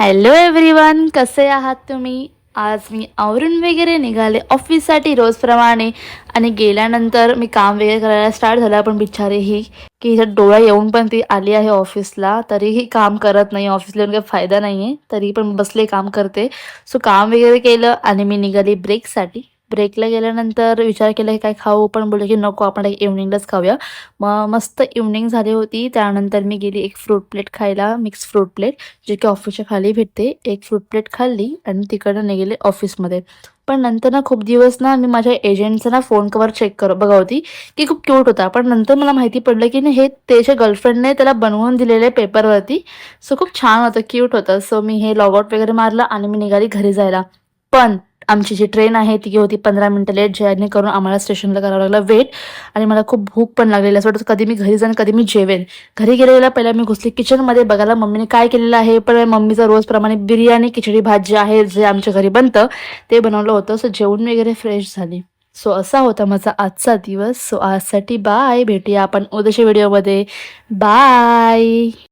Hello everyone, कसे आहात तुम्ही? आज मी आवरून वगैरे निघाले ऑफिससाठी रोजप्रमाणे आणि गेल्यानंतर मी काम वगैरे करायला स्टार्ट झालं. पण बिचारी ही की हिचा डोळा येऊन पण ती आली आहे ऑफिसला, तरीही काम करत नाही. ऑफिसला येऊन काही फायदा नाही आहे, तरी पण बसले काम करते. सो काम वगैरे केलं आणि मी निघाली ब्रेकसाठी. ब्रेकला गेल्यानंतर विचार केला की काय खाऊ, पण बोलले की नको, आपण इव्हनिंगलाच खाऊया. मग मस्त इव्हनिंग झाली होती. त्यानंतर मी गेली एक फ्रूट प्लेट खायला, मिक्स फ्रूट प्लेट, जे की ऑफिसच्या खाली भेटते. एक फ्रूट प्लेट खाल्ली आणि तिकडनं निघाले ऑफिसमध्ये. पण नंतर ना खूप दिवस ना मी माझ्या एजंटचा ना फोन कवर चेक बघा होती की खूप क्यूट होता. पण नंतर मला माहिती पडलं की हे त्याच्या गर्लफ्रेंडने त्याला बनवून दिलेले पेपरवरती. सो खूप छान होतं, क्यूट होतं. सो मी हे लॉग आउट वगैरे मारलं आणि मी निघाली घरी जायला. पण आमची जी ट्रेन आहे ती होती 15 मिनिटं लेट, जेणेकरून आम्हाला स्टेशनला करावं लागलं वेट. आणि मला खूप भूक पण लागलेली, असं वाटतं कधी मी घरी जाईन, कधी मी जेवेन. घरी गेलेला पहिला मी घुसली किचनमध्ये बघायला मम्मीने काय केलेलं आहे. पण मम्मीचं रोजप्रमाणे बिर्याणी खिचडी भात जे आहे, जे आमच्या घरी बनतं ते बनवलं होतं. सो जेवण वगैरे फ्रेश झाली. सो असा होता माझा आजचा दिवस. सो आजसाठी बाय, भेटूया आपण उद्याच्या व्हिडिओमध्ये. बाय.